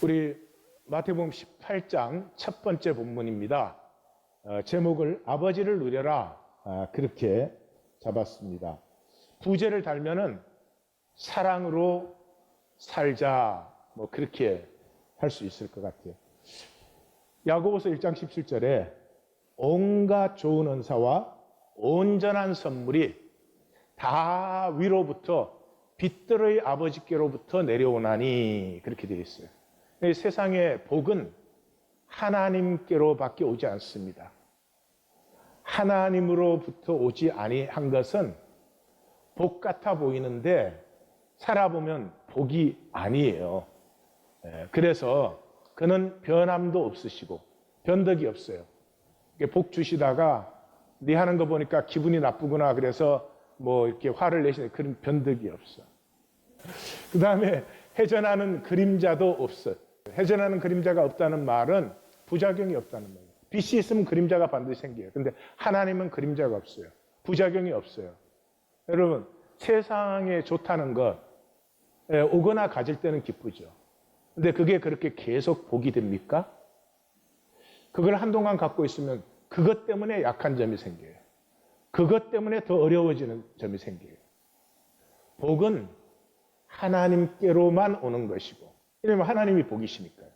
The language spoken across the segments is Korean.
우리 마태복음 18장 첫 번째 본문입니다. 제목을 아버지를 누려라 그렇게 잡았습니다. 부제를 달면은 사랑으로 살자 그렇게 할 수 있을 것 같아요. 야고보서 1장 17절에 온갖 좋은 은사와 온전한 선물이 다 위로부터 빛들의 아버지께로부터 내려오나니 그렇게 되어 있어요. 세상의 복은 하나님께로밖에 오지 않습니다. 하나님으로부터 오지 아니한 것은 복 같아 보이는데 살아보면 복이 아니에요. 그래서 그는 변함도 없으시고 변덕이 없어요. 복 주시다가 네 하는 거 보니까 기분이 나쁘구나 그래서 이렇게 화를 내시는 그런 변덕이 없어. 그 다음에 회전하는 그림자도 없어요. 회전하는 그림자가 없다는 말은 부작용이 없다는 말이에요. 빛이 있으면 그림자가 반드시 생겨요. 근데 하나님은 그림자가 없어요. 부작용이 없어요. 여러분, 세상에 좋다는 것, 오거나 가질 때는 기쁘죠. 근데 그게 그렇게 계속 복이 됩니까? 그걸 한동안 갖고 있으면 그것 때문에 약한 점이 생겨요. 그것 때문에 더 어려워지는 점이 생겨요. 복은 하나님께로만 오는 것이고, 왜냐하면 하나님이 복이시니까요.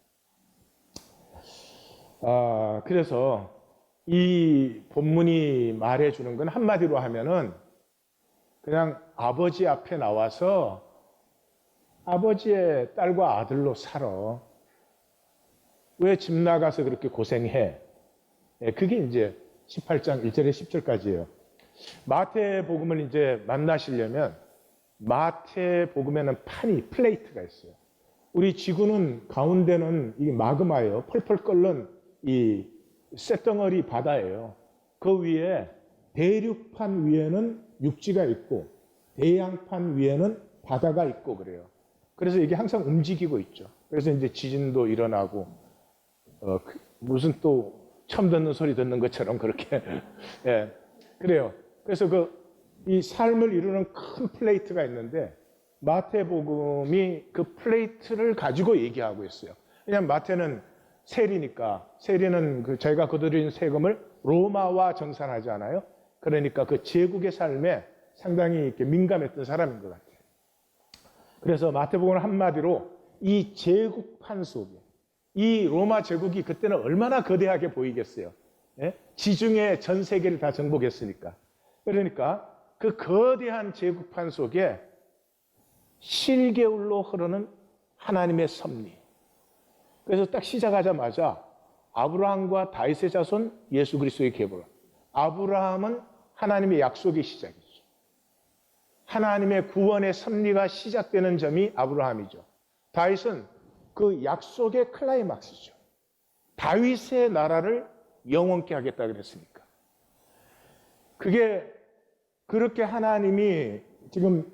그래서 이 본문이 말해주는 건 한마디로 하면은 그냥 아버지 앞에 나와서 아버지의 딸과 아들로 살아. 왜 집 나가서 그렇게 고생해? 그게 이제 18장 1절에 10절까지예요. 마태복음을 이제 만나시려면 마태복음에는 플레이트가 있어요. 우리 지구는 가운데는 이 마그마예요. 펄펄 끓는 이 쇳덩어리 바다예요. 그 위에 대륙판 위에는 육지가 있고 대양판 위에는 바다가 있고 그래요. 그래서 이게 항상 움직이고 있죠. 그래서 이제 지진도 일어나고 무슨 또 처음 듣는 소리 듣는 것처럼 그렇게 그래요. 그래서 이 삶을 이루는 큰 플레이트가 있는데 마태복음이 그 플레이트를 가지고 얘기하고 있어요. 왜냐하면 마태는 세리니까 세리는 저희가 거두는 세금을 로마와 정산하지 않아요? 그러니까 그 제국의 삶에 상당히 이렇게 민감했던 사람인 것 같아요. 그래서 마태복음은 한마디로 이 제국판 속에 이 로마 제국이 그때는 얼마나 거대하게 보이겠어요. 지중해 전 세계를 다 정복했으니까. 그러니까 그 거대한 제국판 속에 실개울로 흐르는 하나님의 섭리. 그래서 딱 시작하자마자 아브라함과 다윗의 자손 예수 그리스도의 계보라. 아브라함은 하나님의 약속의 시작이죠. 하나님의 구원의 섭리가 시작되는 점이 아브라함이죠. 다윗은 그 약속의 클라이막스죠. 다윗의 나라를 영원케 하겠다 그랬으니까. 그게 그렇게 하나님이 지금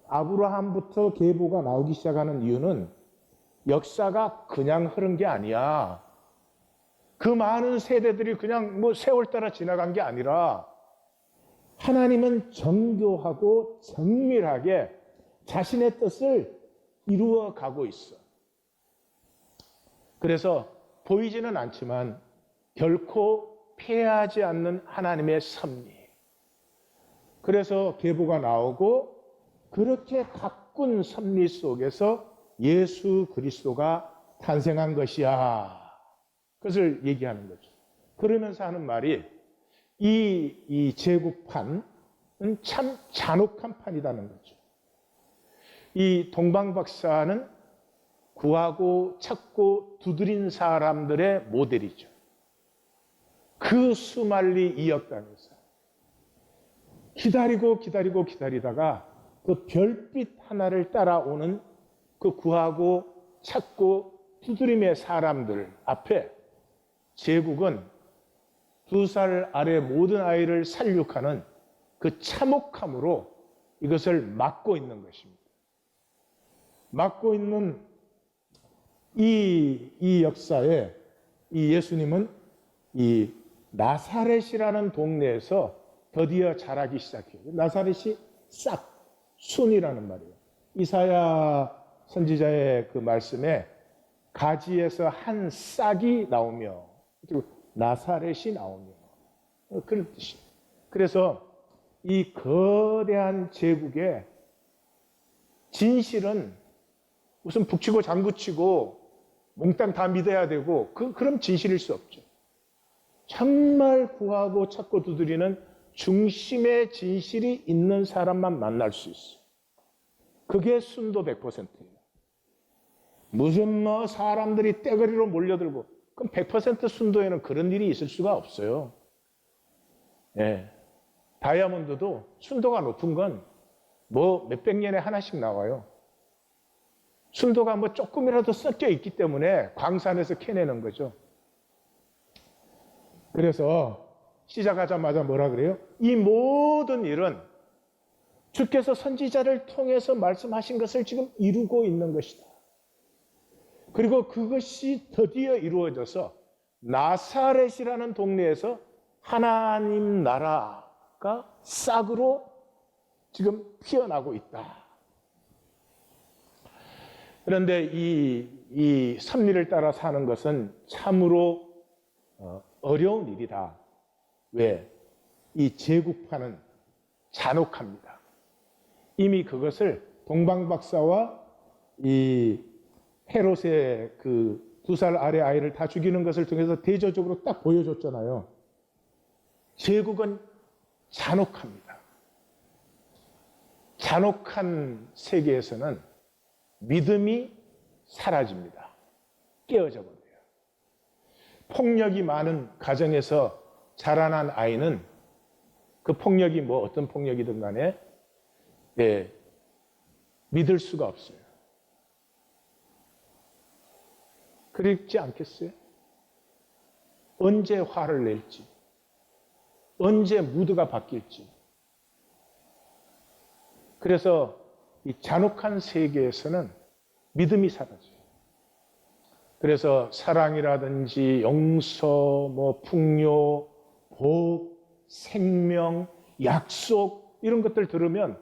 아브라함부터 계보가 나오기 시작하는 이유는 역사가 그냥 흐른 게 아니야. 그 많은 세대들이 그냥 세월 따라 지나간 게 아니라 하나님은 정교하고 정밀하게 자신의 뜻을 이루어 가고 있어. 그래서 보이지는 않지만 결코 패하지 않는 하나님의 섭리. 그래서 계보가 나오고 그렇게 가꾼 섭리 속에서 예수 그리스도가 탄생한 것이야. 그것을 얘기하는 거죠. 그러면서 하는 말이 이 제국판은 참 잔혹한 판이라는 거죠. 이 동방박사는 구하고 찾고 두드린 사람들의 모델이죠. 그 수말리 이역 땅에서 기다리다가 그 별빛 하나를 따라오는 그 구하고 찾고 두드림의 사람들 앞에 제국은 2살 아래 모든 아이를 살육하는 그 참혹함으로 이것을 막고 있는 것입니다. 막고 있는 이 역사에 이 예수님은 이 나사렛이라는 동네에서 드디어 자라기 시작해요. 나사렛이 싹 순이라는 말이에요. 이사야 선지자의 그 말씀에 가지에서 한 싹이 나오며 그리고 나사렛이 나오며 그런 뜻이에요. 그래서 이 거대한 제국의 진실은 무슨 북치고 장구치고 몽땅 다 믿어야 되고 그럼 진실일 수 없죠. 정말 구하고 찾고 두드리는 중심의 진실이 있는 사람만 만날 수 있어요. 그게 순도 100%예요. 무슨 뭐 사람들이 떼거리로 몰려들고 그럼 100% 순도에는 그런 일이 있을 수가 없어요. 예. 다이아몬드도 순도가 높은 건 뭐 몇백 년에 하나씩 나와요. 순도가 뭐 조금이라도 섞여 있기 때문에 광산에서 캐내는 거죠. 그래서 시작하자마자 뭐라 그래요? 이 모든 일은 주께서 선지자를 통해서 말씀하신 것을 지금 이루고 있는 것이다. 그리고 그것이 드디어 이루어져서 나사렛이라는 동네에서 하나님 나라가 싹으로 지금 피어나고 있다. 그런데 이 섭리를 따라 사는 것은 참으로 어려운 일이다. 왜? 이 제국파는 잔혹합니다. 이미 그것을 동방박사와 이 헤롯의 그 2살 아래 아이를 다 죽이는 것을 통해서 대조적으로 딱 보여줬잖아요. 제국은 잔혹합니다. 잔혹한 세계에서는 믿음이 사라집니다. 깨어져 버려요. 폭력이 많은 가정에서 자라난 아이는 그 폭력이 뭐 어떤 폭력이든 간에 믿을 수가 없어요. 그렇지 않겠어요? 언제 화를 낼지, 언제 무드가 바뀔지. 그래서 이 잔혹한 세계에서는 믿음이 사라져요. 그래서 사랑이라든지 용서, 뭐 풍요, 복, 생명, 약속 이런 것들 들으면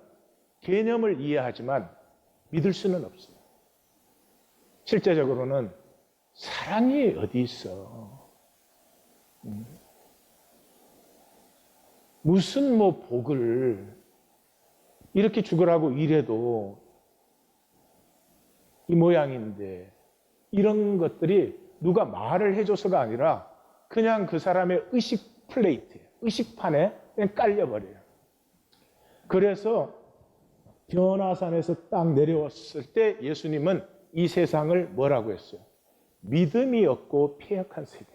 개념을 이해하지만 믿을 수는 없어요. 실제적으로는 사랑이 어디 있어? 무슨 뭐 복을 이렇게 죽으라고 이래도 이 모양인데 이런 것들이 누가 말을 해줘서가 아니라 그냥 그 사람의 의식 플레이트에, 의식판에 그냥 깔려버려요. 그래서 변화산에서 딱 내려왔을 때 예수님은 이 세상을 뭐라고 했어요? 믿음이 없고 폐역한 세계.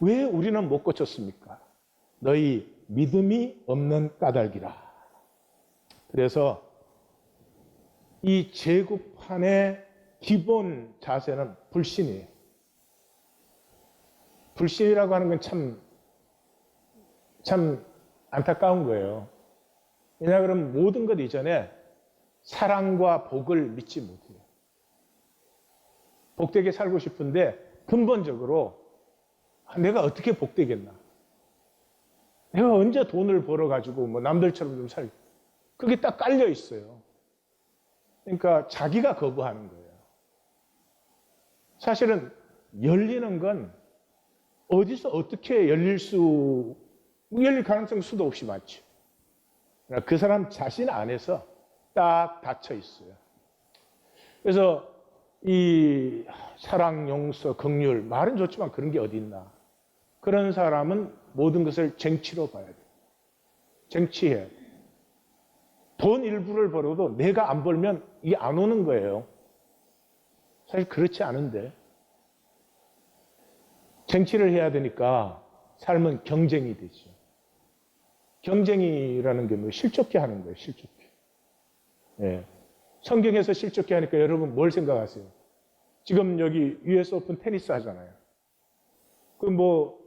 왜 우리는 못 고쳤습니까? 너희 믿음이 없는 까닭이라. 그래서 이 제국판의 기본 자세는 불신이에요. 불신이라고 하는 건 참 안타까운 거예요. 왜냐 그러면 모든 것 이전에 사랑과 복을 믿지 못해요. 복되게 살고 싶은데 근본적으로 내가 어떻게 복되겠나? 내가 언제 돈을 벌어가지고 뭐 남들처럼 좀 살고 그게 딱 깔려 있어요. 그러니까 자기가 거부하는 거예요. 사실은 열리는 건 어디서 어떻게 열릴 가능성 수도 없이 많죠. 그 사람 자신 안에서 딱 닫혀 있어요. 그래서 이 사랑, 용서, 긍휼 말은 좋지만 그런 게 어디 있나. 그런 사람은 모든 것을 쟁취로 봐야 돼요. 쟁취해야 돼요. 돈 일부를 벌어도 내가 안 벌면 이게 안 오는 거예요. 사실 그렇지 않은데 쟁취를 해야 되니까 삶은 경쟁이 되죠. 경쟁이라는 게 뭐 실족해 하는 거예요. 실족해. 예. 성경에서 실족해 하니까 여러분 뭘 생각하세요? 지금 여기 US 오픈 테니스 하잖아요. 그 뭐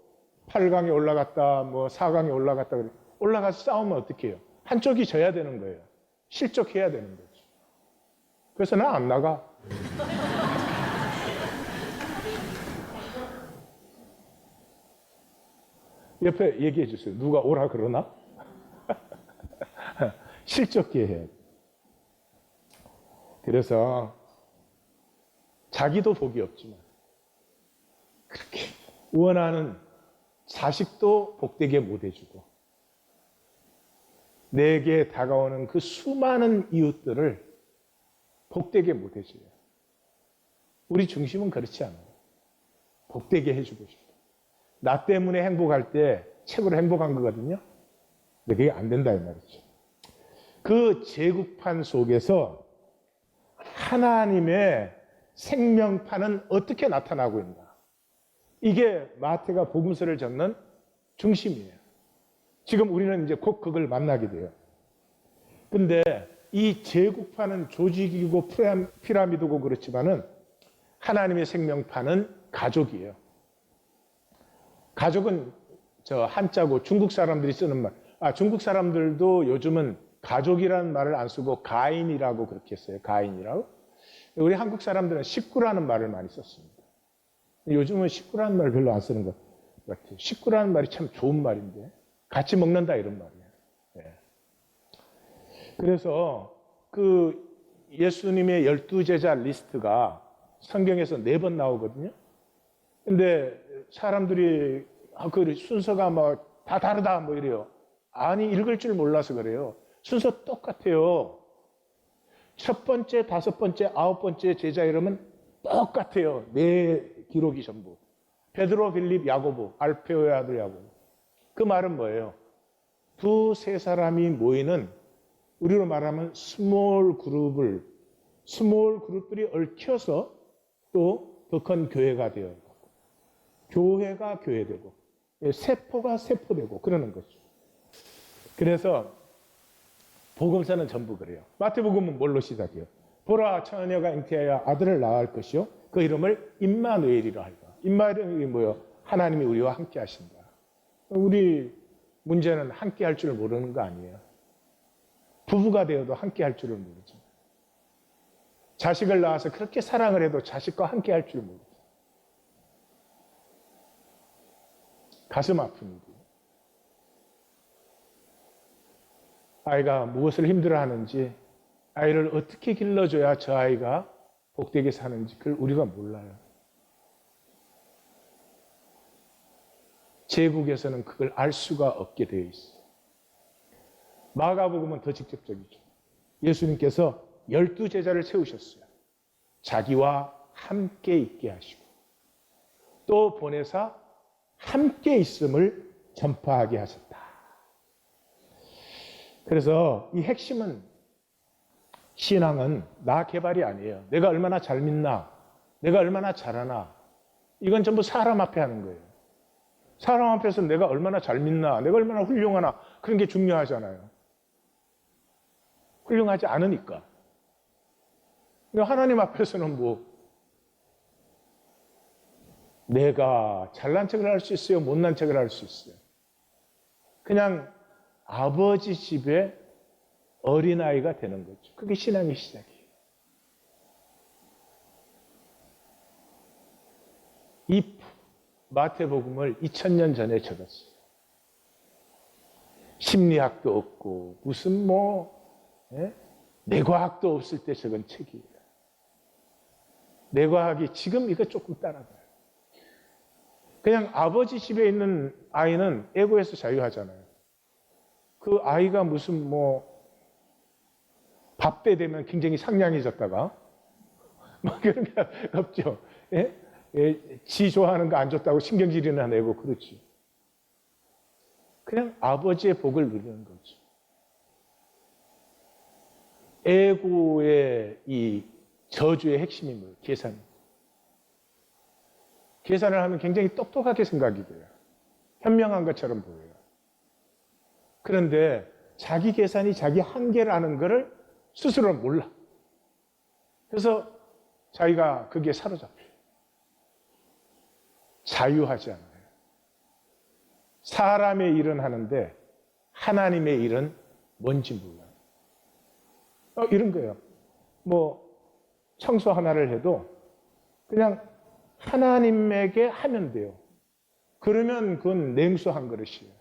8강에 올라갔다, 뭐 4강에 올라갔다 그래. 올라가서 싸우면 어떻게 해요? 한쪽이 져야 되는 거예요. 실족해야 되는 거죠. 그래서 나 안 나가. 옆에 얘기해 주세요. 누가 오라 그러나? 실족해 해야 돼. 그래서 자기도 복이 없지만 그렇게 원하는 자식도 복되게 못 해주고 내게 다가오는 그 수많은 이웃들을 복되게 못 해줘요. 우리 중심은 그렇지 않아요. 복되게 해주고 싶어. 나 때문에 행복할 때 최고로 행복한 거거든요. 근데 그게 안 된다 이 말이죠. 그 제국판 속에서 하나님의 생명판은 어떻게 나타나고 있나? 이게 마태가 복음서를 적는 중심이에요. 지금 우리는 이제 곧 그걸 만나게 돼요. 근데 이 제국판은 조직이고 피라미드고 그렇지만은 하나님의 생명판은 가족이에요. 가족은 저 한자고 중국 사람들이 쓰는 말. 중국 사람들도 요즘은 가족이라는 말을 안 쓰고 가인이라고 그렇게 써요. 가인이라고. 우리 한국 사람들은 식구라는 말을 많이 썼습니다. 요즘은 식구라는 말을 별로 안 쓰는 것 같아요. 식구라는 말이 참 좋은 말인데 같이 먹는다 이런 말이에요. 네. 그래서 그 예수님의 12제자 리스트가 성경에서 4번 나오거든요. 근데 사람들이 그 순서가 뭐 다 다르다 뭐 이래요. 아니 읽을 줄 몰라서 그래요. 순서 똑같아요. 첫 번째, 5번째, 9번째 제자 이름은 똑같아요. 4기록이 전부. 베드로, 빌립, 야고보, 알페오의 아들 야고보. 그 말은 뭐예요? 2-3 사람이 모이는 우리로 말하면 스몰 그룹들이 얽혀서 또 더 큰 교회가 되어요. 교회가 교회되고 세포가 세포되고 그러는 거죠. 그래서 복음서는 전부 그래요. 마태복음은 뭘로 시작해요? 보라 처녀가 잉태하여 아들을 낳을 것이요 그 이름을 임마누엘이라 할까. 임마누엘이 뭐예요? 하나님이 우리와 함께 하신다. 우리 문제는 함께 할 줄 모르는 거 아니에요. 부부가 되어도 함께 할 줄을 모르죠. 자식을 낳아서 그렇게 사랑을 해도 자식과 함께 할 줄 모르죠. 가슴 아픈 일이에요. 아이가 무엇을 힘들어하는지, 아이를 어떻게 길러줘야 저 아이가 복되게 사는지 그걸 우리가 몰라요. 제국에서는 그걸 알 수가 없게 되어 있어요. 마가복음은 더 직접적이죠. 예수님께서 12제자를 세우셨어요. 자기와 함께 있게 하시고 또 보내사 함께 있음을 전파하게 하셨다. 그래서 이 핵심은 신앙은 나 개발이 아니에요. 내가 얼마나 잘 믿나, 내가 얼마나 잘하나, 이건 전부 사람 앞에 하는 거예요. 사람 앞에서 내가 얼마나 잘 믿나, 내가 얼마나 훌륭하나, 그런 게 중요하잖아요. 훌륭하지 않으니까. 근데 하나님 앞에서는 뭐 내가 잘난 척을 할 수 있어요? 못난 척을 할 수 있어요? 그냥 아버지 집에 어린아이가 되는 거죠. 그게 신앙의 시작이에요. 이 마태복음을 2000년 전에 적었어요. 심리학도 없고 무슨 뇌과학도 없을 때 적은 책이에요. 뇌과학이 지금 이거 조금 따라가요. 그냥 아버지 집에 있는 아이는 에고에서 자유하잖아요. 그 아이가 무슨 밥때 되면 굉장히 상냥해졌다가 그런 게 없죠. 예? 지 좋아하는 거 안 좋다고 신경질이나 내고 그렇지. 그냥 아버지의 복을 누리는 거죠. 에고의 이 저주의 핵심이 뭐예요? 계산. 계산을 하면 굉장히 똑똑하게 생각이 돼요. 현명한 것처럼 보여요. 그런데 자기 계산이 자기 한계를 아는 것을 스스로는 몰라. 그래서 자기가 거기에 사로잡혀요. 자유하지 않아요. 사람의 일은 하는데 하나님의 일은 뭔지 몰라요. 이런 거예요. 청소 하나를 해도 그냥 하나님에게 하면 돼요. 그러면 그건 냉수한 그릇이에요.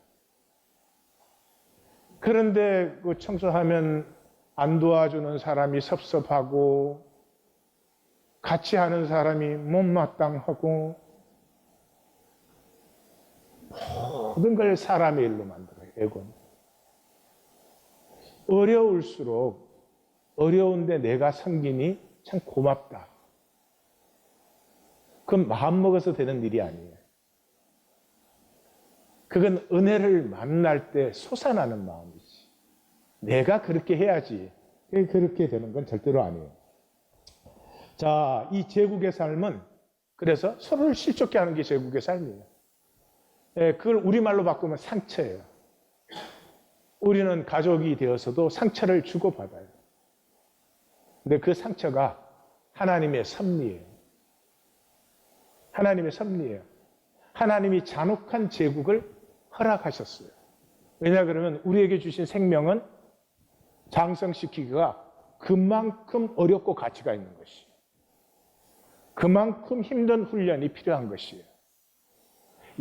그런데 그 청소하면 안 도와주는 사람이 섭섭하고 같이 하는 사람이 못마땅하고 모든 걸 사람의 일로 만들어요. 에고는. 어려울수록 어려운데 내가 섬기니 참 고맙다. 그건 마음먹어서 되는 일이 아니에요. 그건 은혜를 만날 때 솟아나는 마음이지. 내가 그렇게 해야지. 그렇게 되는 건 절대로 아니에요. 자, 이 제국의 삶은 그래서 서로를 실족케 하는 게 제국의 삶이에요. 그걸 우리말로 바꾸면 상처예요. 우리는 가족이 되어서도 상처를 주고받아요. 근데 그 상처가 하나님의 섭리예요. 하나님의 섭리예요. 하나님이 잔혹한 제국을 허락하셨어요. 왜냐 그러면 우리에게 주신 생명은 장성시키기가 그만큼 어렵고 가치가 있는 것이에요. 그만큼 힘든 훈련이 필요한 것이에요.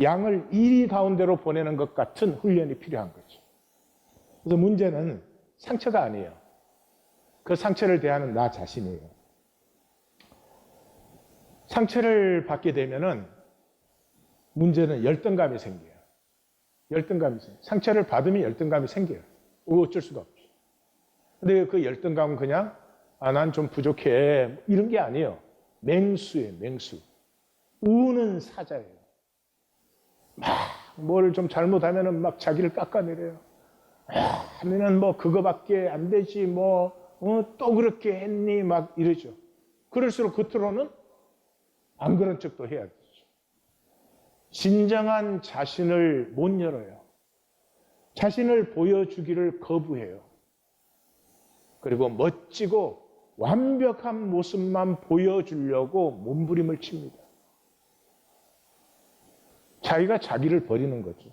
양을 이리 가운데로 보내는 것 같은 훈련이 필요한 거죠. 그래서 문제는 상처가 아니에요. 그 상처를 대하는 나 자신이에요. 상처를 받게 되면은 문제는 열등감이 생겨요. 열등감이 생겨요. 상처를 받으면 열등감이 생겨요. 어쩔 수가 없죠. 근데 그 열등감은 그냥 난 좀 부족해 이런 게 아니에요. 맹수예요. 맹수. 우는 사자예요. 막 뭘 좀 잘못하면은 막 자기를 깎아내려요. 하면은 뭐 그거밖에 안 되지 또 그렇게 했니 막 이러죠. 그럴수록 겉으로는 안 그런 척도 해야 되죠. 진정한 자신을 못 열어요. 자신을 보여주기를 거부해요. 그리고 멋지고 완벽한 모습만 보여주려고 몸부림을 칩니다. 자기가 자기를 버리는 거죠.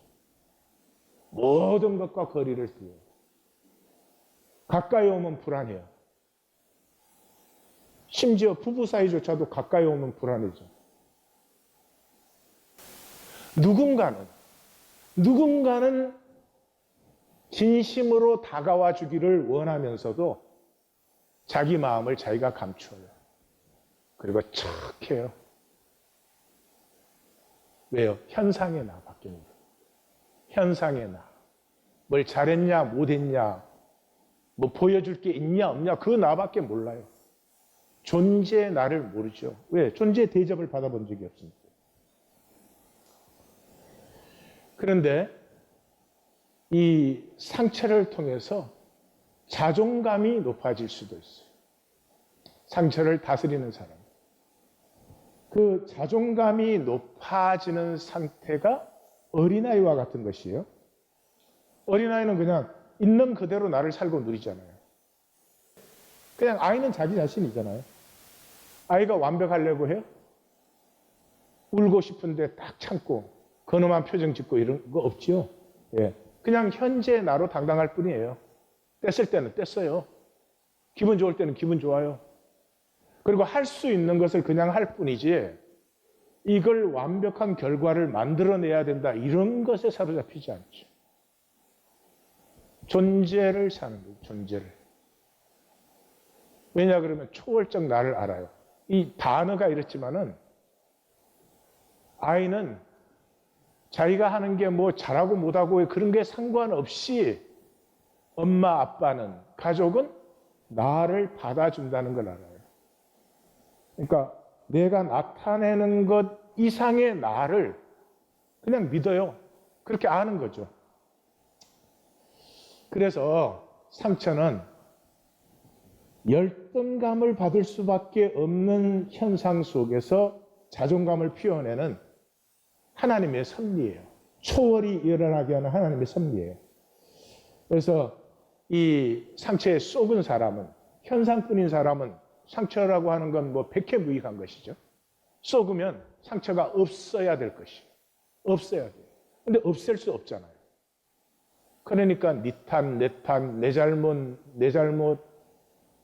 모든 것과 거리를 두어요. 가까이 오면 불안해요. 심지어 부부 사이조차도 가까이 오면 불안해져. 누군가는 진심으로 다가와 주기를 원하면서도 자기 마음을 자기가 감춰요. 그리고 착해요. 왜요? 현상의 나 바뀝니다. 현상의 나. 뭘 잘했냐 못했냐 뭐 보여줄 게 있냐 없냐 그 나밖에 몰라요. 존재의 나를 모르죠. 왜? 존재의 대접을 받아본 적이 없습니다. 그런데 이 상처를 통해서 자존감이 높아질 수도 있어요. 상처를 다스리는 사람. 그 자존감이 높아지는 상태가 어린아이와 같은 것이에요. 어린아이는 그냥 있는 그대로 나를 살고 누리잖아요. 그냥 아이는 자기 자신이잖아요. 아이가 완벽하려고 해요? 울고 싶은데 딱 참고 근엄한 표정 짓고 이런 거 없지요. 예. 그냥 현재 나로 당당할 뿐이에요. 뗐을 때는 뗐어요. 기분 좋을 때는 기분 좋아요. 그리고 할 수 있는 것을 그냥 할 뿐이지 이걸 완벽한 결과를 만들어내야 된다 이런 것에 사로잡히지 않죠. 존재를 사는 거예요. 존재를. 왜냐 그러면 초월적 나를 알아요. 이 단어가 이렇지만은 아이는 자기가 하는 게 뭐 잘하고 못하고 그런 게 상관없이 엄마 아빠는 가족은 나를 받아준다는 걸 알아요. 그러니까 내가 나타내는 것 이상의 나를 그냥 믿어요. 그렇게 아는 거죠. 그래서 상처는 열등감을 받을 수밖에 없는 현상 속에서 자존감을 피워내는 하나님의 섭리예요. 초월이 일어나게 하는 하나님의 섭리예요. 그래서 이 상처에 속은 사람은, 현상뿐인 사람은 상처라고 하는 건 뭐 백해무익한 것이죠. 속으면 상처가 없어야 될 것이에요. 없어야 돼요. 근데 없앨 수 없잖아요. 그러니까 네 탓, 내 탓, 내 잘못,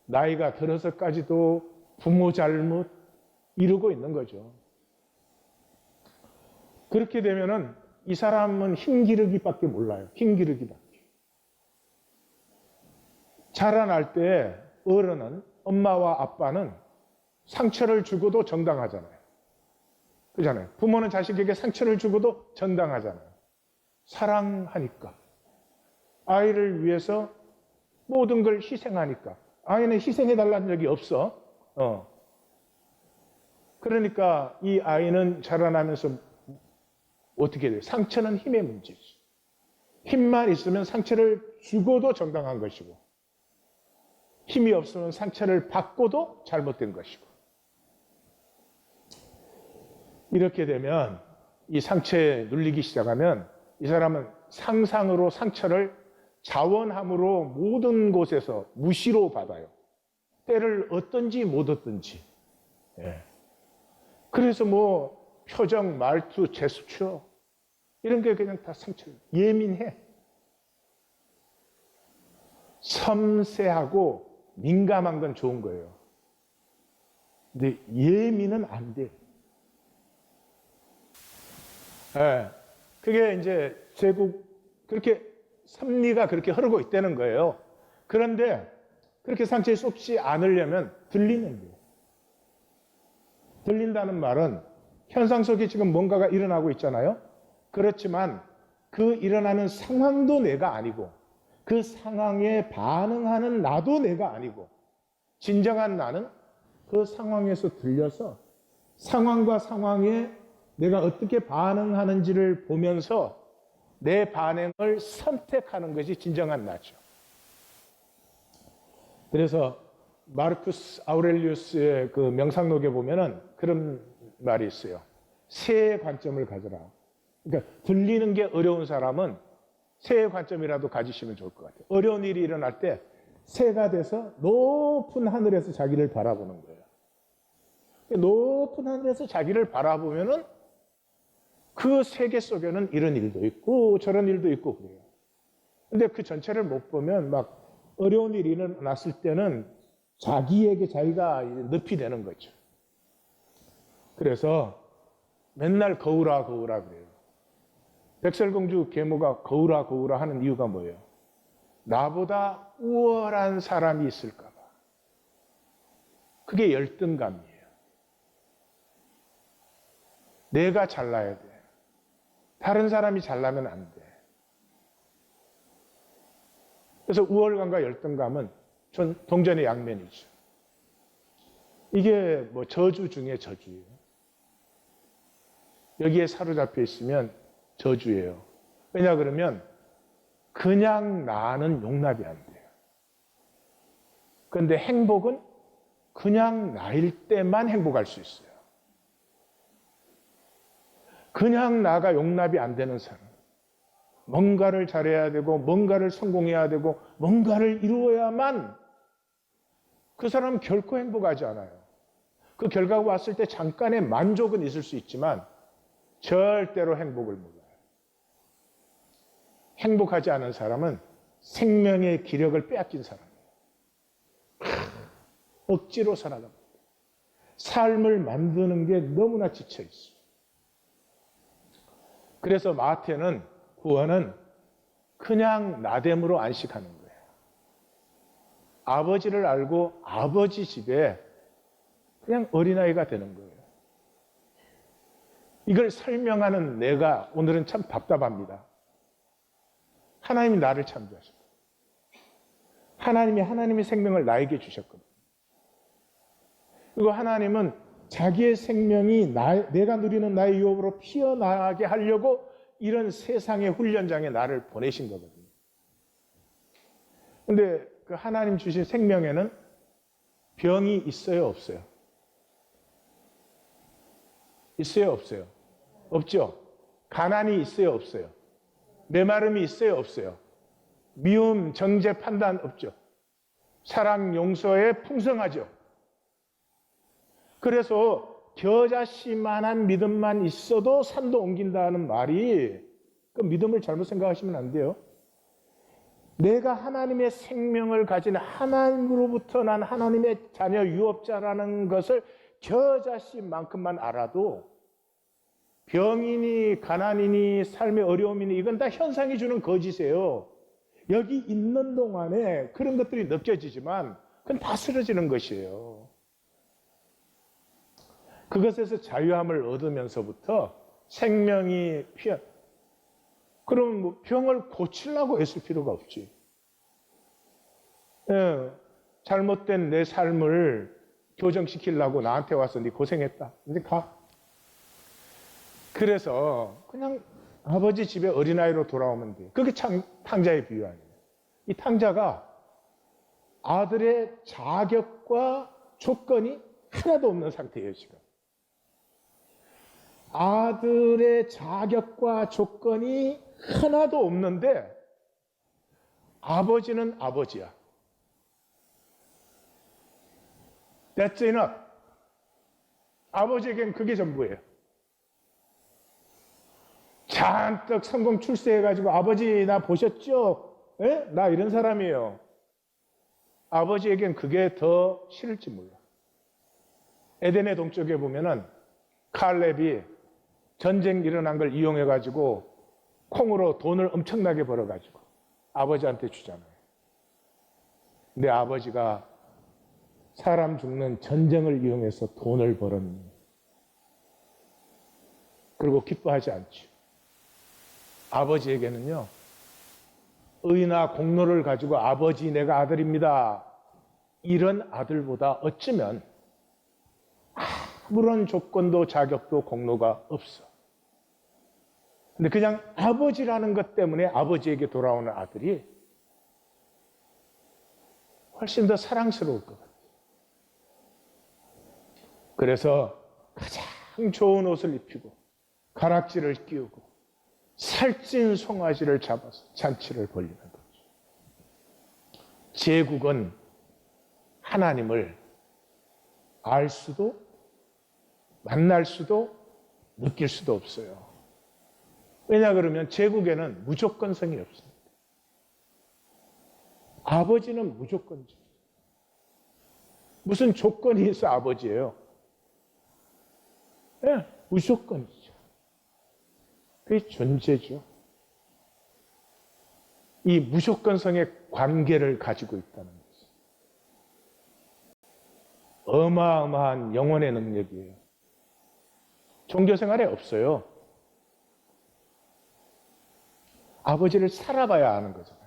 나이가 들어서까지도 부모 잘못 이러고 있는 거죠. 그렇게 되면은 이 사람은 힘기르기밖에 몰라요. 힘기르기밖에. 자라날 때 어른은 엄마와 아빠는 상처를 주고도 정당하잖아요. 그렇잖아요. 부모는 자식에게 상처를 주고도 정당하잖아요. 사랑하니까. 아이를 위해서 모든 걸 희생하니까. 아이는 희생해달라는 적이 없어. 그러니까 이 아이는 자라나면서 어떻게 돼요? 상처는 힘의 문제지. 힘만 있으면 상처를 주고도 정당한 것이고, 힘이 없으면 상처를 받고도 잘못된 것이고. 이렇게 되면 이 상처에 눌리기 시작하면 이 사람은 상상으로 상처를 자원함으로 모든 곳에서 무시로 받아요. 때를 얻든지 못 얻든지. 예. 그래서 뭐 표정, 말투, 제스처 이런 게 그냥 다 상처. 예민해. 섬세하고 민감한 건 좋은 거예요. 근데 예민은 안 돼. 예. 그게 이제 제국 그렇게 섭리가 그렇게 흐르고 있다는 거예요. 그런데 그렇게 상처에 쏟지 않으려면 들리는 거예요. 들린다는 말은 현상 속에 지금 뭔가가 일어나고 있잖아요. 그렇지만 그 일어나는 상황도 내가 아니고 그 상황에 반응하는 나도 내가 아니고 진정한 나는 그 상황에서 들려서 상황과 상황에 내가 어떻게 반응하는지를 보면서 내 반응을 선택하는 것이 진정한 나죠. 그래서 마르쿠스 아우렐리우스의 그 명상록에 보면은 그런 말이 있어요. 새의 관점을 가져라. 그러니까 들리는 게 어려운 사람은 새의 관점이라도 가지시면 좋을 것 같아요. 어려운 일이 일어날 때 새가 돼서 높은 하늘에서 자기를 바라보는 거예요. 높은 하늘에서 자기를 바라보면은 그 세계 속에는 이런 일도 있고 저런 일도 있고 그래요. 근데 그 전체를 못 보면 막 어려운 일이 일어났을 때는 자기에게 자기가 늪이 되는 거죠. 그래서 맨날 거울아 거울아 그래요. 백설공주 계모가 거울아 거울아 하는 이유가 뭐예요? 나보다 우월한 사람이 있을까 봐. 그게 열등감이에요. 내가 잘나야 돼. 다른 사람이 잘나면 안 돼. 그래서 우월감과 열등감은 전 동전의 양면이죠. 이게 뭐 저주 중에 저주예요. 여기에 사로잡혀 있으면 저주예요. 왜냐 그러면 그냥 나는 용납이 안 돼요. 그런데 행복은 그냥 나일 때만 행복할 수 있어요. 그냥 나가 용납이 안 되는 사람. 뭔가를 잘해야 되고 뭔가를 성공해야 되고 뭔가를 이루어야만 그 사람은 결코 행복하지 않아요. 그 결과가 왔을 때 잠깐의 만족은 있을 수 있지만 절대로 행복을 몰라요. 행복하지 않은 사람은 생명의 기력을 빼앗긴 사람이에요. 억지로 살아갑니다. 삶을 만드는 게 너무나 지쳐 있어요. 그래서 마태는 구원은 그냥 나됨으로 안식하는 거예요. 아버지를 알고 아버지 집에 그냥 어린아이가 되는 거예요. 이걸 설명하는 내가 오늘은 참 답답합니다. 하나님이 나를 창조하셨고 하나님이 하나님의 생명을 나에게 주셨거든요. 그리고 하나님은 자기의 생명이 내가 누리는 나의 유업으로 피어나게 하려고 이런 세상의 훈련장에 나를 보내신 거거든요. 그런데 그 하나님 주신 생명에는 병이 있어요, 없어요? 있어요, 없어요? 없죠? 가난이 있어요, 없어요? 메마름이 있어요, 없어요? 미움, 정죄, 판단 없죠? 사랑, 용서에 풍성하죠? 그래서 겨자씨만한 믿음만 있어도 산도 옮긴다는 말이 그 믿음을 잘못 생각하시면 안 돼요. 내가 하나님의 생명을 가진 하나님으로부터 난 하나님의 자녀 유업자라는 것을 겨자씨만큼만 알아도 병이니 가난이니 삶의 어려움이니 이건 다 현상이 주는 거짓이에요. 여기 있는 동안에 그런 것들이 느껴지지만 그건 다 쓰러지는 것이에요. 그것에서 자유함을 얻으면서부터 생명이 피어. 그럼 뭐 병을 고치려고 애쓸 필요가 없지. 예, 잘못된 내 삶을 교정시키려고 나한테 와서 네 고생했다. 이제 가. 그래서 그냥 아버지 집에 어린아이로 돌아오면 돼. 그게 참 탕자의 비유 아니에요. 이 탕자가 아들의 자격과 조건이 하나도 없는 상태예요, 지금. 아들의 자격과 조건이 하나도 없는데 아버지는 아버지야. That's enough. 아버지에겐 그게 전부예요. 잔뜩 성공 출세해가지고 아버지 나 보셨죠? 에? 나 이런 사람이에요. 아버지에겐 그게 더 싫을지 몰라. 에덴의 동쪽에 보면은 칼렙이 전쟁 일어난 걸 이용해가지고 콩으로 돈을 엄청나게 벌어가지고 아버지한테 주잖아요. 근데 아버지가 사람 죽는 전쟁을 이용해서 돈을 벌었니? 그리고 기뻐하지 않죠. 아버지에게는요, 의나 공로를 가지고 아버지 내가 아들입니다. 이런 아들보다 어쩌면 아무런 조건도 자격도 공로가 없어. 근데 그냥 아버지라는 것 때문에 아버지에게 돌아오는 아들이 훨씬 더 사랑스러울 것 같아요. 그래서 가장 좋은 옷을 입히고 가락지를 끼우고 살찐 송아지를 잡아서 잔치를 벌이는 거죠. 제국은 하나님을 알 수도 만날 수도 느낄 수도 없어요. 왜냐 그러면 제국에는 무조건성이 없습니다. 아버지는 무조건적. 무슨 조건이 있어 아버지예요? 네, 무조건이죠. 그게 존재죠. 이 무조건성의 관계를 가지고 있다는 거죠. 어마어마한 영혼의 능력이에요. 종교 생활에 없어요. 아버지를 살아봐야 아는 거잖아요.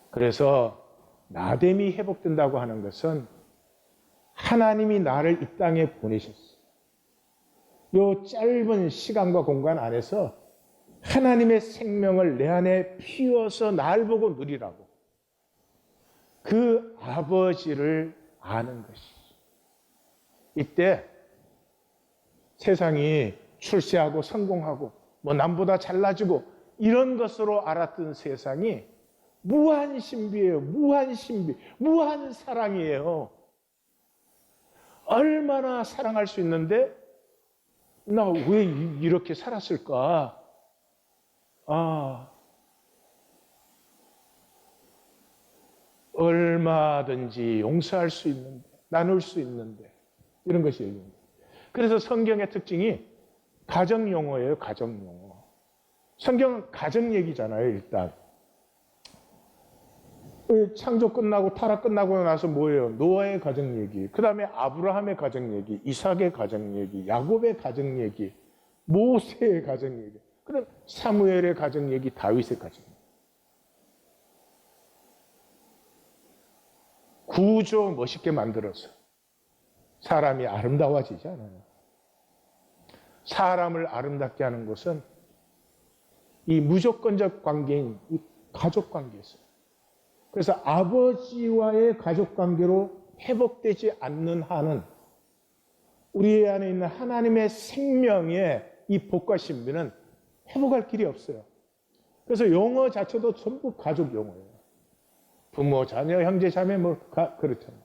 그래서 나됨이 회복된다고 하는 것은 하나님이 나를 이 땅에 보내셨어요. 이 짧은 시간과 공간 안에서 하나님의 생명을 내 안에 피워서 날 보고 누리라고. 그 아버지를 아는 것이죠. 이때 세상이 출세하고 성공하고 뭐 남보다 잘나지고 이런 것으로 알았던 세상이 무한 신비예요. 무한 신비, 무한 사랑이에요. 얼마나 사랑할 수 있는데 나 왜 이렇게 살았을까? 얼마든지 용서할 수 있는데, 나눌 수 있는데 이런 것이 얘기입니다. 그래서 성경의 특징이 가정 용어예요. 가정 용어. 성경은 가정 얘기잖아요. 일단 창조 끝나고 타락 끝나고 나서 뭐예요? 노아의 가정 얘기, 그 다음에 아브라함의 가정 얘기, 이삭의 가정 얘기, 야곱의 가정 얘기, 모세의 가정 얘기, 그 다음에 사무엘의 가정 얘기, 다윗의 가정 얘기. 구조 멋있게 만들어서 사람이 아름다워지지 않아요. 사람을 아름답게 하는 것은 이 무조건적 관계인 이 가족 관계에서. 그래서 아버지와의 가족 관계로 회복되지 않는 한은 우리 안에 있는 하나님의 생명의 이 복과 신비는 회복할 길이 없어요. 그래서 용어 자체도 전부 가족 용어예요. 부모, 자녀, 형제, 자매 뭐 그렇잖아요.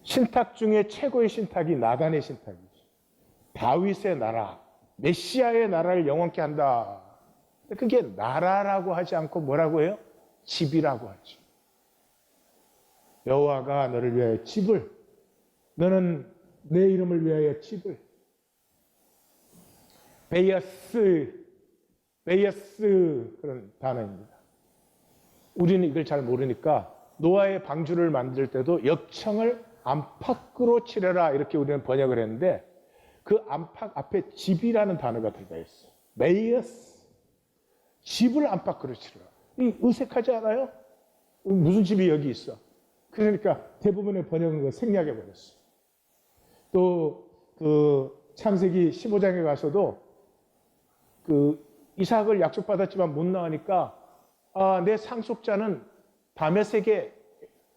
신탁 중에 최고의 신탁이 나단의 신탁이죠. 다윗의 나라, 메시아의 나라를 영원케 한다. 그게 나라라고 하지 않고 뭐라고 해요? 집이라고 하죠. 여호와가 너를 위하여 집을, 너는 내 이름을 위하여 집을. 베이아스 그런 단어입니다. 우리는 이걸 잘 모르니까 노아의 방주를 만들 때도 역청을 안팎으로 치려라 이렇게 우리는 번역을 했는데 그 안팎 앞에 집이라는 단어가 들어가 있어. 메이어스. 집을 안팎으로 치려라. 이 어색하지 않아요? 무슨 집이 여기 있어? 그러니까 대부분의 번역은 그걸 생략해 버렸어. 또 그 창세기 15장에 가서도 그 이삭을 약속받았지만 못 낳으니까 내 상속자는 다메섹의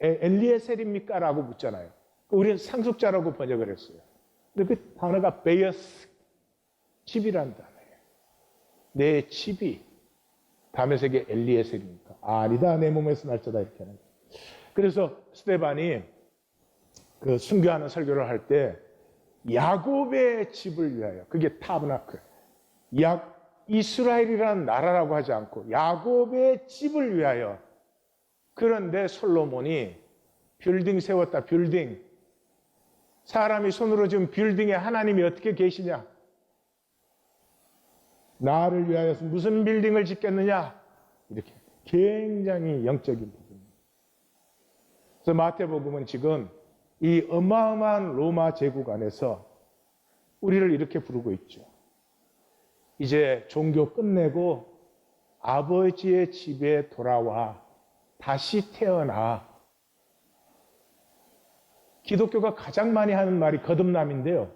엘리에셀입니까? 라고 묻잖아요. 우리는 상속자라고 번역을 했어요. 근데 그 단어가 베이어스, 집이라는 단어예요. 내 집이 다메섹의 엘리에셀입니까? 아니다, 내 몸에서 날짜다 이렇게 하는 거예요. 그래서 스데반이 그 순교하는 설교를 할 때 야곱의 집을 위하여, 그게 타브나클, 이스라엘이라는 나라라고 하지 않고 야곱의 집을 위하여. 그런데 솔로몬이 빌딩 세웠다. 빌딩. 사람이 손으로 지은 빌딩에 하나님이 어떻게 계시냐? 나를 위하여 무슨 빌딩을 짓겠느냐? 이렇게 굉장히 영적인 부분입니다. 그래서 마태복음은 지금 이 어마어마한 로마 제국 안에서 우리를 이렇게 부르고 있죠. 이제 종교 끝내고 아버지의 집에 돌아와 다시 태어나. 기독교가 가장 많이 하는 말이 거듭남인데요.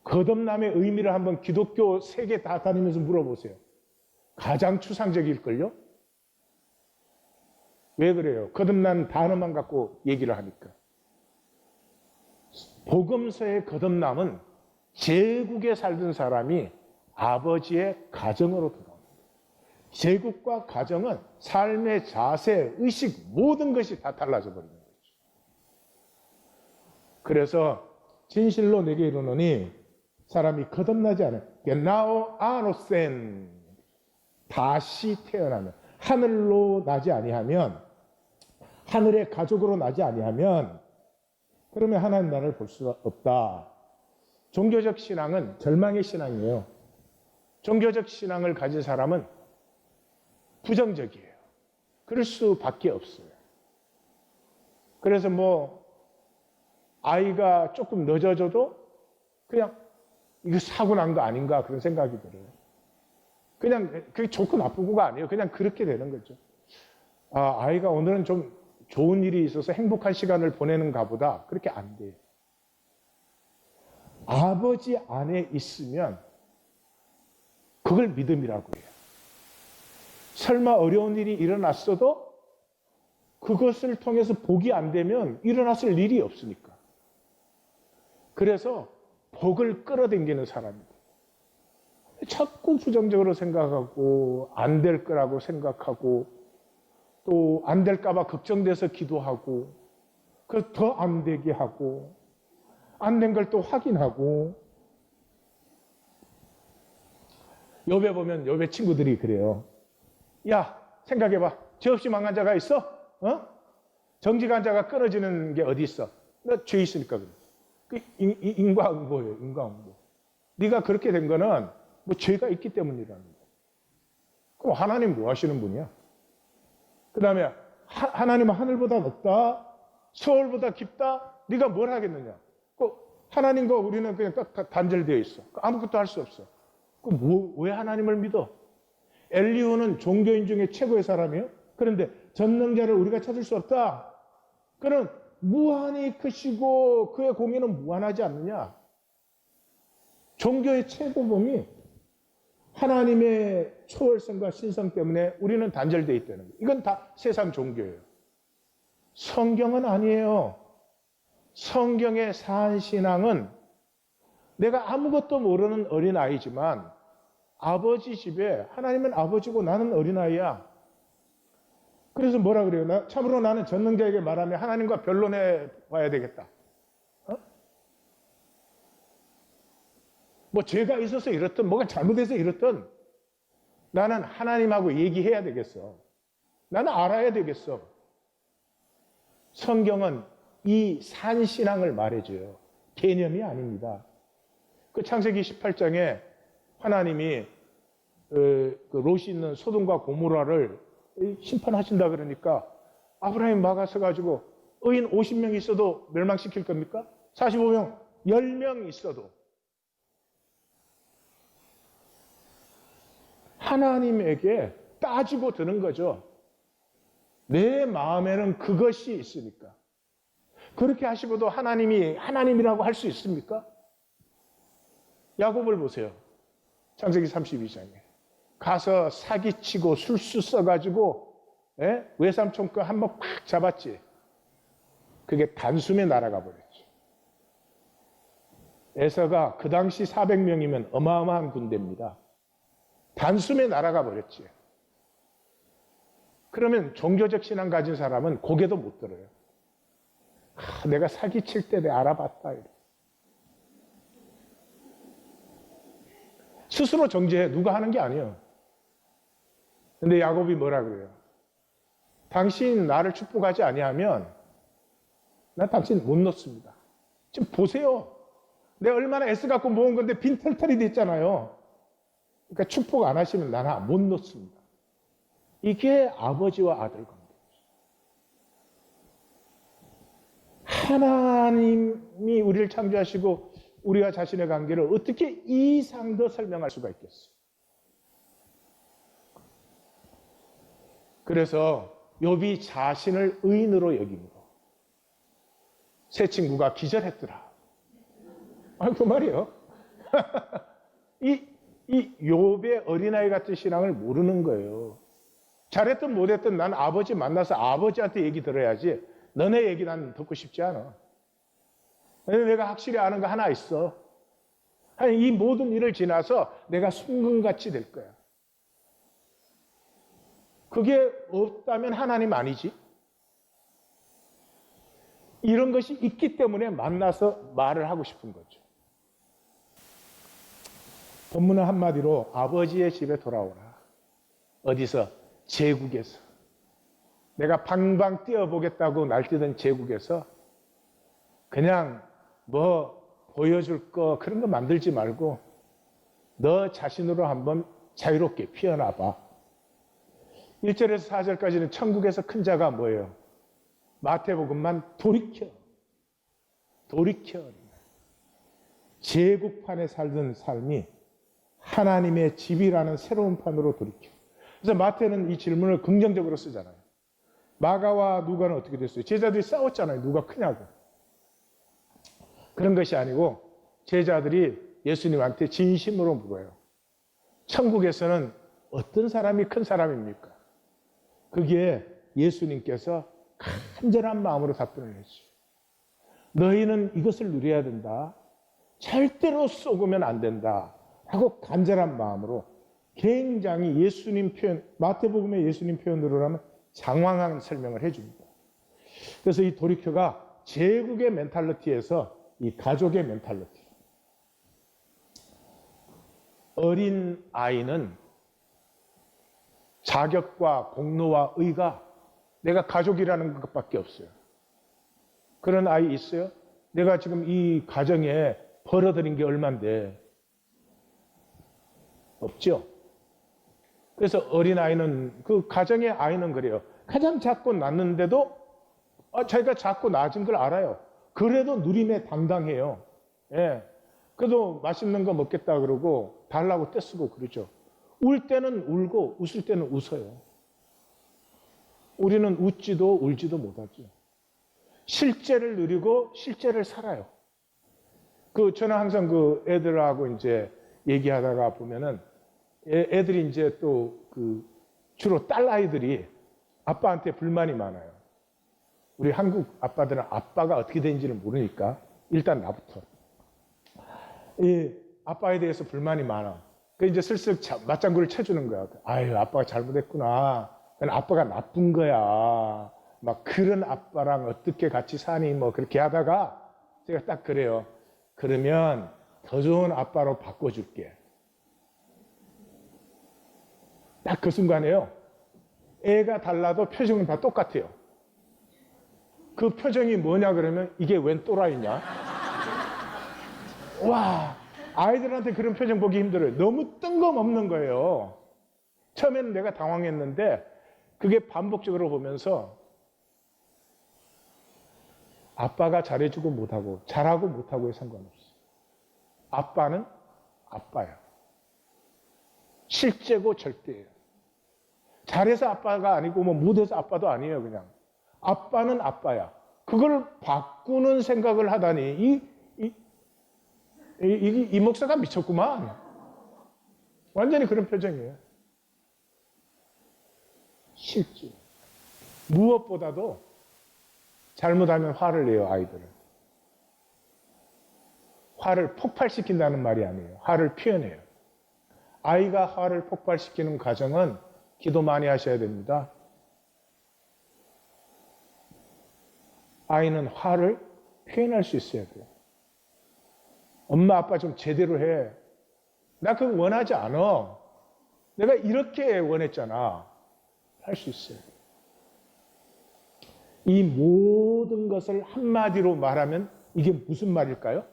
거듭남의 의미를 한번 기독교 세계 다 다니면서 물어보세요. 가장 추상적일걸요? 왜 그래요? 거듭난 단어만 갖고 얘기를 하니까. 복음서의 거듭남은 제국에 살던 사람이 아버지의 가정으로 돌아옵니다. 제국과 가정은 삶의 자세, 의식, 모든 것이 다 달라져 버리는 거죠. 그래서 진실로 내게 이르노니 사람이 거듭나지 않아요. 나오 아노센, 다시 태어나면, 하늘로 나지 아니하면, 하늘의 가족으로 나지 아니하면, 그러면 하나님 나라를 볼 수가 없다. 종교적 신앙은 절망의 신앙이에요. 종교적 신앙을 가진 사람은 부정적이에요. 그럴 수밖에 없어요. 그래서 아이가 조금 늦어져도 그냥 이거 사고 난 거 아닌가 그런 생각이 들어요. 그냥 그게 좋고 나쁘고가 아니에요. 그냥 그렇게 되는 거죠. 아이가 오늘은 좀 좋은 일이 있어서 행복한 시간을 보내는가 보다. 그렇게 안 돼요. 아버지 안에 있으면 그걸 믿음이라고 해요. 설마 어려운 일이 일어났어도 그것을 통해서 복이 안 되면 일어났을 일이 없으니까. 그래서 복을 끌어당기는 사람입니다. 자꾸 부정적으로 생각하고 안 될 거라고 생각하고 또 안 될까 봐 걱정돼서 기도하고 그래서 더 안 되게 하고 안 된 걸 또 확인하고. 욥에 보면 욥의 친구들이 그래요. 야, 생각해봐. 죄 없이 망한 자가 있어? 정직한 자가 끊어지는 게 어디 있어? 너 죄 있으니까 그래. 그 인과응보예요. 인과응보. 네가 그렇게 된 거는 죄가 있기 때문이라는 거야. 그럼 하나님 뭐 하시는 분이야? 그 다음에 하나님은 하늘보다 높다? 서울보다 깊다? 네가 뭘 하겠느냐? 하나님과 우리는 그냥 딱 단절되어 있어. 아무것도 할 수 없어. 왜 하나님을 믿어? 엘리후는 종교인 중에 최고의 사람이에요. 그런데 전능자를 우리가 찾을 수 없다. 그는 무한히 크시고 그의 공의는 무한하지 않느냐? 종교의 최고봉이 하나님의 초월성과 신성 때문에 우리는 단절되어 있다는 거예요. 이건 다 세상 종교예요. 성경은 아니에요. 성경의 산신앙은 내가 아무것도 모르는 어린아이지만 아버지 집에 하나님은 아버지고 나는 어린아이야. 그래서 뭐라 그래요? 참으로 나는 전능자에게 말하면 하나님과 변론해 봐야 되겠다. 죄가 있어서 이렇든 뭐가 잘못해서 이렇든 나는 하나님하고 얘기해야 되겠어. 나는 알아야 되겠어. 성경은 이 산신앙을 말해줘요. 개념이 아닙니다. 그 창세기 18장에 하나님이 그 롯이 있는 소돔과 고모라를 심판하신다 그러니까 아브라함이 막아서 가지고 의인 50명 있어도 멸망시킬 겁니까? 45명, 10명 있어도. 하나님에게 따지고 드는 거죠. 내 마음에는 그것이 있으니까. 그렇게 하시고도 하나님이 하나님이라고 할 수 있습니까? 야곱을 보세요. 창세기 32장에. 가서 사기치고 술수 써가지고 외삼촌 거 한번 꽉 잡았지. 그게 단숨에 날아가 버렸죠. 에서가 그 당시 400명이면 어마어마한 군대입니다. 단숨에 날아가 버렸지. 그러면 종교적 신앙 가진 사람은 고개도 못 들어요. 내가 사기칠 때 내가 알아봤다. 스스로 정죄해. 누가 하는 게 아니에요. 근데 야곱이 뭐라 그래요? 당신 나를 축복하지 아니하면 난 당신 못 놓습니다. 지금 보세요. 내가 얼마나 애써갖고 모은 건데 빈털털이 됐잖아요. 그러니까 축복 안 하시면 나는 못 놓습니다. 이게 아버지와 아들 관계죠. 하나님이 우리를 창조하시고 우리와 자신의 관계를 어떻게 이상 더 설명할 수가 있겠어요? 그래서 욥이 자신을 의인으로 여김으로 새 친구가 기절했더라. 그 말이에요. 이 욥의 어린아이 같은 신앙을 모르는 거예요. 잘했든 못했든 난 아버지 만나서 아버지한테 얘기 들어야지 너네 얘기 난 듣고 싶지 않아. 내가 확실히 아는 거 하나 있어. 이 모든 일을 지나서 내가 순금같이 될 거야. 그게 없다면 하나님 아니지? 이런 것이 있기 때문에 만나서 말을 하고 싶은 거죠. 본문은 한마디로 아버지의 집에 돌아오라. 어디서? 제국에서. 내가 방방 뛰어보겠다고 날뛰던 제국에서 그냥 뭐 보여줄 거 그런 거 만들지 말고 너 자신으로 한번 자유롭게 피어나봐. 1절에서 4절까지는 천국에서 큰 자가 뭐예요? 마태복음만 돌이켜. 제국판에 살던 삶이 하나님의 집이라는 새로운 판으로 돌이켜. 그래서 마태는 이 질문을 긍정적으로 쓰잖아요. 마가와 누가는 어떻게 됐어요? 제자들이 싸웠잖아요. 누가 크냐고. 그런 것이 아니고 제자들이 예수님한테 진심으로 물어요. 천국에서는 어떤 사람이 큰 사람입니까? 그게 예수님께서 간절한 마음으로 답변을 했어요. 너희는 이것을 누려야 된다. 절대로 속으면 안 된다. 하고 간절한 마음으로 굉장히 예수님 표현, 마태복음의 예수님 표현으로 하면 장황한 설명을 해줍니다. 그래서 이 돌이켜가 제국의 멘탈리티에서 이 가족의 멘탈리티. 어린 아이는 자격과 공로와 의가 내가 가족이라는 것밖에 없어요. 그런 아이 있어요? 내가 지금 이 가정에 벌어들인 게 얼만데 없죠? 그래서 어린아이는 그 가정의 아이는 그래요. 가장 작고 낳는데도 자기가 작고 낮은 걸 알아요. 그래도 누림에 당당해요. 예. 그래도 맛있는 거 먹겠다 그러고 달라고 떼쓰고 그러죠. 울 때는 울고 웃을 때는 웃어요. 우리는 웃지도 울지도 못하죠. 실제를 누리고 실제를 살아요. 저는 항상 그 애들하고 이제 얘기하다가 보면은 애들이 이제 또 주로 딸아이들이 아빠한테 불만이 많아요. 우리 한국 아빠들은 아빠가 어떻게 되는지를 모르니까 일단 나부터. 이 아빠에 대해서 불만이 많아. 이제 슬슬 맞장구를 쳐주는 거야. 아유, 아빠가 잘못했구나. 아빠가 나쁜 거야. 막 그런 아빠랑 어떻게 같이 사니? 뭐 그렇게 하다가 제가 딱 그래요. 그러면 더 좋은 아빠로 바꿔줄게. 딱 그 순간에요. 애가 달라도 표정은 다 똑같아요. 그 표정이 뭐냐 그러면 이게 웬 또라이냐? 와, 아이들한테 그런 표정 보기 힘들어요. 너무 뜬금없는 거예요. 처음에는 내가 당황했는데 그게 반복적으로 보면서 아빠가 잘해주고 못하고 잘하고 못하고에 상관없어. 아빠는 아빠야. 실제고 절대예요. 잘해서 아빠가 아니고 뭐 못해서 아빠도 아니에요. 그냥 아빠는 아빠야. 그걸 바꾸는 생각을 하다니 이 목사가 미쳤구만. 완전히 그런 표정이에요. 실제 무엇보다도 잘못하면 화를 내요. 아이들은 화를 폭발시킨다는 말이 아니에요. 화를 표현해요. 아이가 화를 폭발시키는 과정은 기도 많이 하셔야 됩니다. 아이는 화를 표현할 수 있어야 돼요. 엄마 아빠 좀 제대로 해. 나 그거 원하지 않아. 내가 이렇게 원했잖아. 할 수 있어요. 이 모든 것을 한마디로 말하면 이게 무슨 말일까요?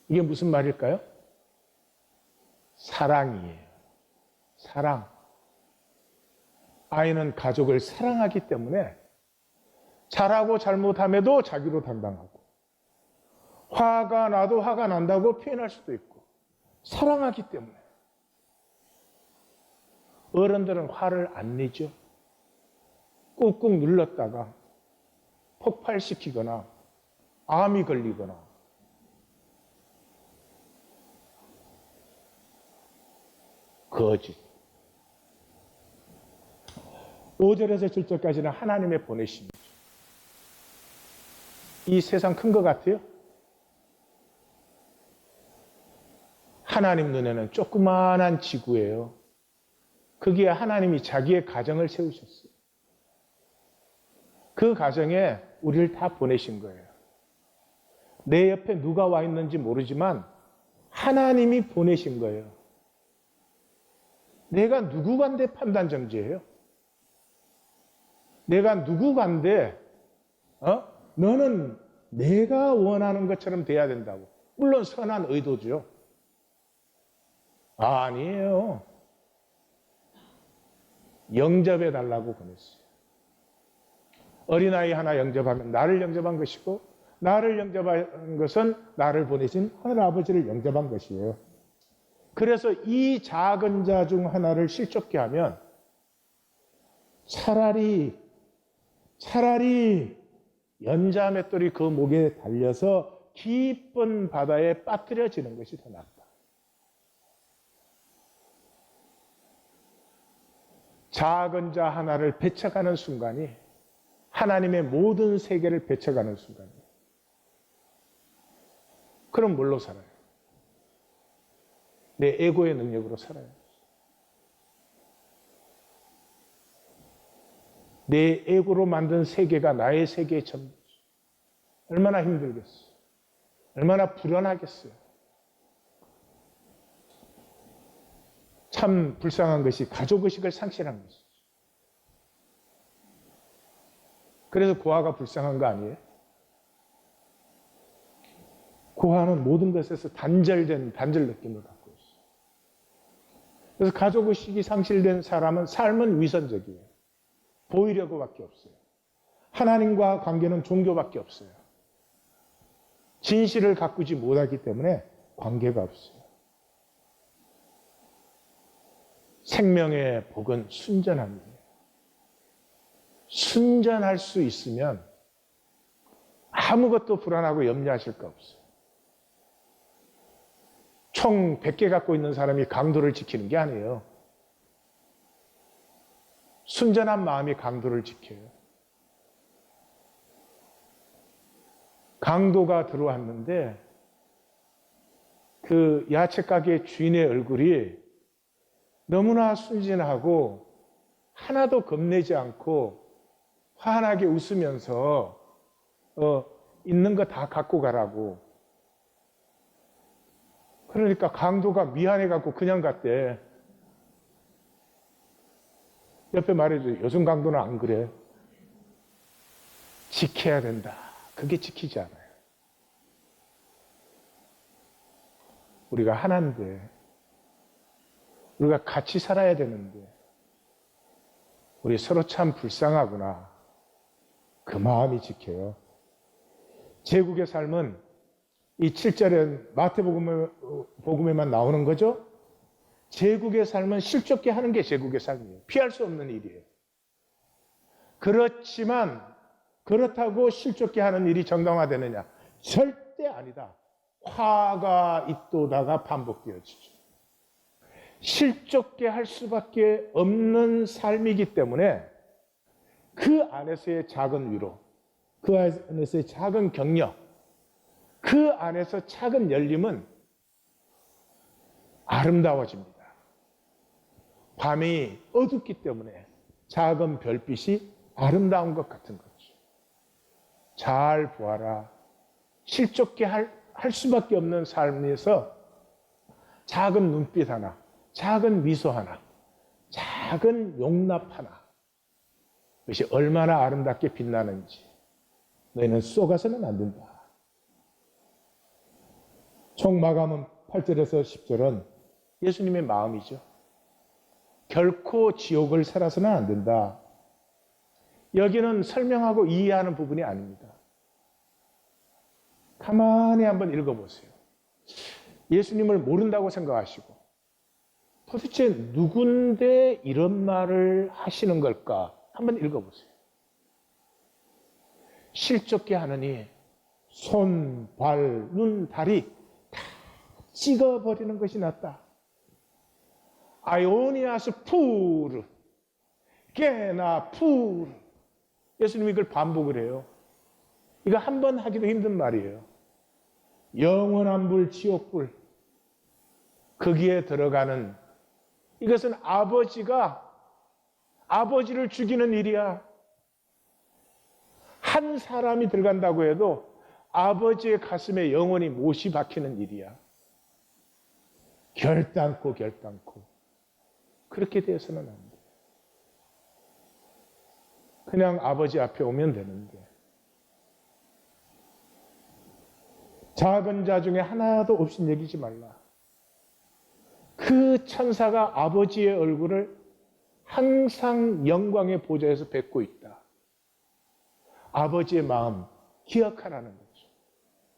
이게 무슨 말일까요? 사랑이에요. 사랑. 아이는 가족을 사랑하기 때문에 잘하고 잘못함에도 자기로 담당하고 화가 나도 화가 난다고 표현할 수도 있고 사랑하기 때문에. 어른들은 화를 안 내죠. 꾹꾹 눌렀다가 폭발시키거나 암이 걸리거나 거짓. 5절에서 7절까지는 하나님의 보내심이죠. 이 세상 큰 것 같아요? 하나님 눈에는 조그마한 지구예요. 거기에 하나님이 자기의 가정을 세우셨어요. 그 가정에 우리를 다 보내신 거예요. 내 옆에 누가 와 있는지 모르지만 하나님이 보내신 거예요. 내가 누구간데 판단 정지예요. 내가 누구간데 너는 내가 원하는 것처럼 돼야 된다고. 물론 선한 의도죠. 아니에요. 영접해 달라고 보냈어요. 어린아이 하나 영접하면 나를 영접한 것이고 나를 영접한 것은 나를 보내신 하늘 아버지를 영접한 것이에요. 그래서 이 작은 자 중 하나를 실족케 하면 차라리 연자 맷돌이 그 목에 달려서 깊은 바다에 빠뜨려지는 것이 더 낫다. 작은 자 하나를 배척하는 순간이 하나님의 모든 세계를 배척하는 순간이에요. 그럼 뭘로 살아요? 내 에고의 능력으로 살아요. 내 에고로 만든 세계가 나의 세계의 전부죠. 얼마나 힘들겠어요. 얼마나 불안하겠어요. 참 불쌍한 것이 가족의식을 상실한 것이죠. 그래서 고아가 불쌍한 거 아니에요? 고아는 모든 것에서 단절 느낌을 갖고 있어요. 그래서 가족의식이 상실된 사람은 삶은 위선적이에요. 보이려고밖에 없어요. 하나님과 관계는 종교밖에 없어요. 진실을 가꾸지 못하기 때문에 관계가 없어요. 생명의 복은 순전함이에요. 순전할 수 있으면 아무것도 불안하고 염려하실 거 없어요. 총 100개 갖고 있는 사람이 강도를 지키는 게 아니에요. 순전한 마음이 강도를 지켜요. 강도가 들어왔는데 그 야채 가게 주인의 얼굴이 너무나 순진하고 하나도 겁내지 않고 환하게 웃으면서 있는 거 다 갖고 가라고. 그러니까 강도가 미안해갖고 그냥 갔대. 옆에 말해줘. 요즘 강도는 안 그래. 지켜야 된다. 그게 지키지 않아요. 우리가 하나인데, 우리가 같이 살아야 되는데, 우리 서로 참 불쌍하구나. 그 마음이 지켜요. 제국의 삶은 이 7절에 마태복음에만 나오는 거죠. 제국의 삶은 실족게 하는 게 제국의 삶이에요. 피할 수 없는 일이에요. 그렇지만 그렇다고 실족게 하는 일이 정당화되느냐? 절대 아니다. 화가 있도다가 반복되어지죠. 실족게 할 수밖에 없는 삶이기 때문에 그 안에서의 작은 위로, 그 안에서의 작은 격려, 그 안에서 작은 열림은 아름다워집니다. 밤이 어둡기 때문에 작은 별빛이 아름다운 것 같은 거죠. 잘 보아라. 실족게 할 수밖에 없는 삶에서 작은 눈빛 하나, 작은 미소 하나, 작은 용납 하나, 그것이 얼마나 아름답게 빛나는지 너희는 쏘가서는 안 된다. 총 마감은 8절에서 10절은 예수님의 마음이죠. 결코 지옥을 살아서는 안 된다. 여기는 설명하고 이해하는 부분이 아닙니다. 가만히 한번 읽어보세요. 예수님을 모른다고 생각하시고 도대체 누군데 이런 말을 하시는 걸까? 한번 읽어보세요. 실족게 하느니 손, 발, 눈, 다리 다 찍어버리는 것이 낫다. 아이오니아스 푸르, 게나 푸르. 예수님이 이걸 반복을 해요. 이거 한 번 하기도 힘든 말이에요. 영원한 불, 지옥불. 거기에 들어가는 이것은 아버지를 죽이는 일이야. 한 사람이 들어간다고 해도 아버지의 가슴에 영원히 못이 박히는 일이야. 결단코 그렇게 돼서는 안 돼. 그냥 아버지 앞에 오면 되는데 작은 자 중에 하나도 없이 여기지 말라. 그 천사가 아버지의 얼굴을 항상 영광의 보좌에서 뵙고 있다. 아버지의 마음 기억하라는 거죠.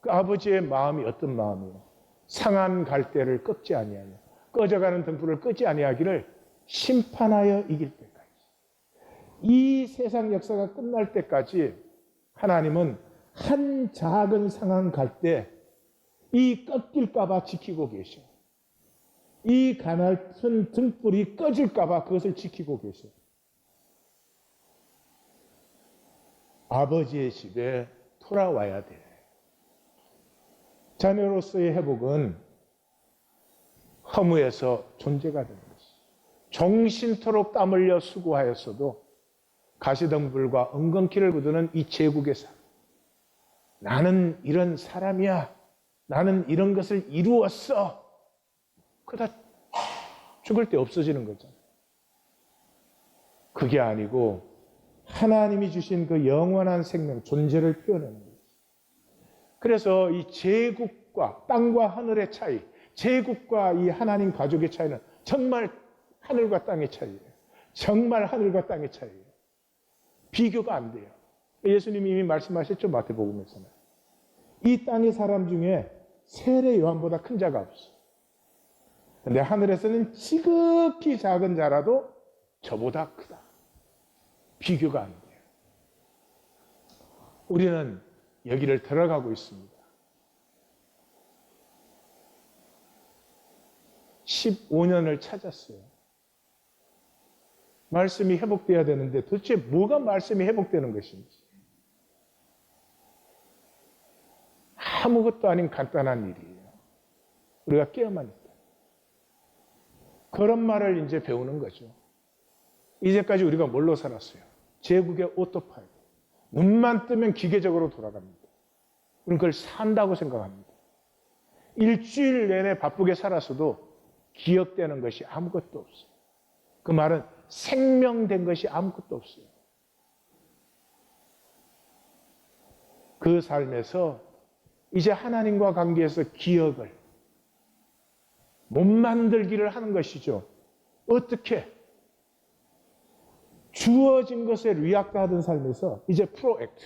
그 아버지의 마음이 어떤 마음이에요? 상한 갈대를 꺾지 아니하며 꺼져가는 등불을 끄지 아니하기를 심판하여 이길 때까지. 이 세상 역사가 끝날 때까지 하나님은 한 작은 상한 갈대 이 꺾일까 봐 지키고 계셔. 이 가냘픈 등불이 꺼질까 봐 그것을 지키고 계셔. 아버지의 집에 돌아와야 돼. 자녀로서의 회복은 허무에서 존재가 되는 것이. 종신토록 땀 흘려 수고하였어도 가시덤불과 엉겅퀴를 거두는 이 제국의 삶. 나는 이런 사람이야. 나는 이런 것을 이루었어. 그다 죽을 때 없어지는 거잖아요. 그게 아니고 하나님이 주신 그 영원한 생명, 존재를 표현하는 거예요. 그래서 이 제국과 땅과 하늘의 차이, 제국과 이 하나님 가족의 차이는 정말 하늘과 땅의 차이예요. 정말 하늘과 땅의 차이예요. 비교가 안 돼요. 예수님이 이미 말씀하셨죠, 마태복음에서는. 이 땅의 사람 중에 세례 요한보다 큰 자가 없어. 근데 하늘에서는 지극히 작은 자라도 저보다 크다. 비교가 안 돼요. 우리는 여기를 들어가고 있습니다. 15년을 찾았어요. 말씀이 회복돼야 되는데 도대체 뭐가 말씀이 회복되는 것인지. 아무것도 아닌 간단한 일이에요. 우리가 깨어만 있다. 그런 말을 이제 배우는 거죠. 이제까지 우리가 뭘로 살았어요? 제국의 오토파일럿. 눈만 뜨면 기계적으로 돌아갑니다. 우리는 그걸 산다고 생각합니다. 일주일 내내 바쁘게 살았어도 기억되는 것이 아무것도 없어요. 그 말은 생명된 것이 아무것도 없어요. 그 삶에서 이제 하나님과 관계에서 기억을 못 만들기를 하는 것이죠. 어떻게? 주어진 것에 리액트하던 삶에서 이제 프로액트.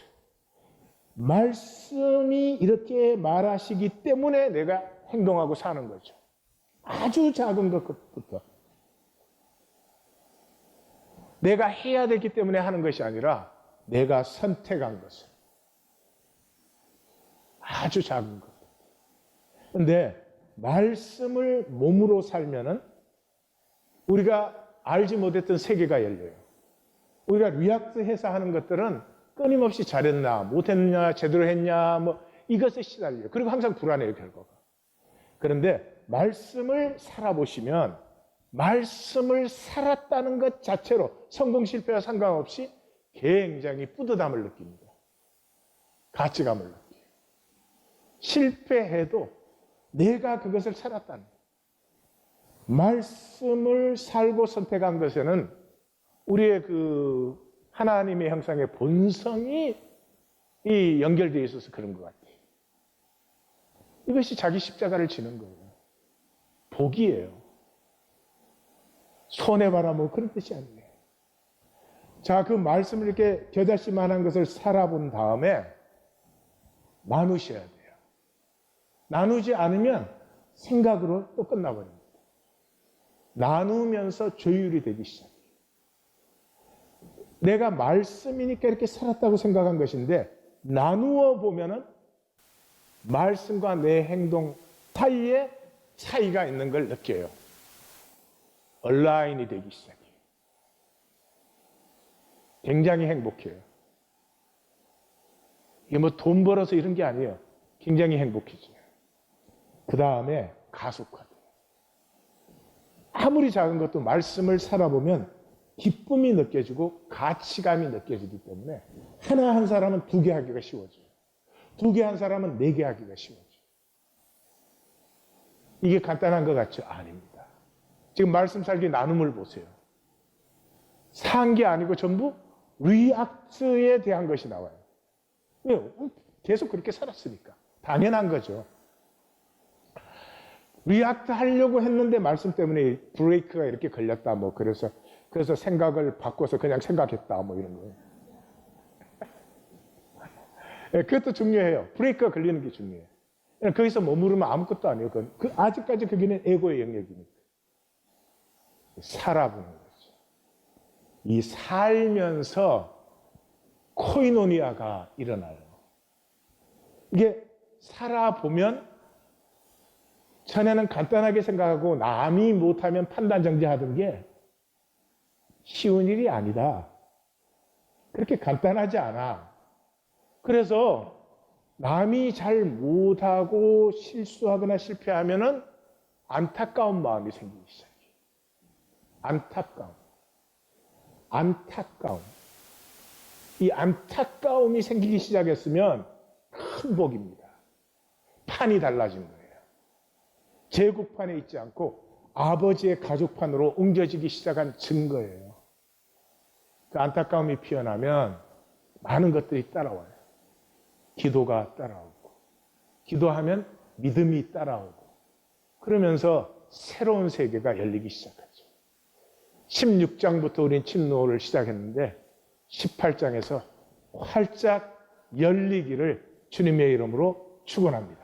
말씀이 이렇게 말하시기 때문에 내가 행동하고 사는 거죠. 아주 작은 것부터. 내가 해야 되기 때문에 하는 것이 아니라 내가 선택한 것을. 아주 작은 것. 그런데 말씀을 몸으로 살면은 우리가 알지 못했던 세계가 열려요. 우리가 리액트해서 하는 것들은 끊임없이 잘했나 못했냐 제대로 했냐 뭐 이것에 시달려요. 그리고 항상 불안해요, 결과가. 그런데 말씀을 살아보시면 말씀을 살았다는 것 자체로 성공 실패와 상관없이 굉장히 뿌듯함을 느낍니다. 가치감을 느껴요. 실패해도 내가 그것을 살았다는 거예요. 말씀을 살고 선택한 것에는 우리의 그 하나님의 형상의 본성이 연결되어 있어서 그런 것 같아요. 이것이 자기 십자가를 지는 거예요. 복이에요. 손해봐라 뭐 그런 뜻이 아니에요. 자, 그 말씀을 이렇게 겨자씨만한 것을 살아본 다음에 나누셔야 돼요. 나누지 않으면 생각으로 또 끝나버립니다. 나누면서 조율이 되기 시작해요. 내가 말씀이니까 이렇게 살았다고 생각한 것인데 나누어 보면은 말씀과 내 행동 사이에 차이가 있는 걸 느껴요. 얼라인이 되기 시작해요. 굉장히 행복해요. 이게 뭐 돈 벌어서 이런 게 아니에요. 굉장히 행복해져요. 그 다음에 가속화돼요. 아무리 작은 것도 말씀을 살아보면 기쁨이 느껴지고 가치감이 느껴지기 때문에 하나 한 사람은 2개 하기가 쉬워져요. 2개 한 사람은 4개 하기가 쉬워져요. 이게 간단한 것 같죠? 아닙니다. 지금 말씀 살기 나눔을 보세요. 산 게 아니고 전부 리액트에 대한 것이 나와요. 왜? 계속 그렇게 살았으니까. 당연한 거죠. 리액트 하려고 했는데 말씀 때문에 브레이크가 이렇게 걸렸다. 뭐 그래서 생각을 바꿔서 그냥 생각했다. 뭐 이런 거예요. 네, 그것도 중요해요. 브레이크가 걸리는 게 중요해요. 거기서 머무르면 아무것도 아니에요. 아직까지 거기는 에고의 영역이니까. 살아보는 거죠. 이 살면서 코이노니아가 일어나요. 이게 살아보면 전에는 간단하게 생각하고 남이 못하면 판단 정지하던 게 쉬운 일이 아니다. 그렇게 간단하지 않아. 그래서 남이 잘 못하고 실수하거나 실패하면은 안타까운 마음이 생기기 시작해요. 안타까움. 이 안타까움이 생기기 시작했으면 큰 복입니다. 판이 달라진 거예요. 제국판에 있지 않고 아버지의 가족판으로 옮겨지기 시작한 증거예요. 그 안타까움이 피어나면 많은 것들이 따라와요. 기도가 따라오고, 기도하면 믿음이 따라오고, 그러면서 새로운 세계가 열리기 시작하죠. 16장부터 우리는 침노를 시작했는데 18장에서 활짝 열리기를 주님의 이름으로 축원합니다.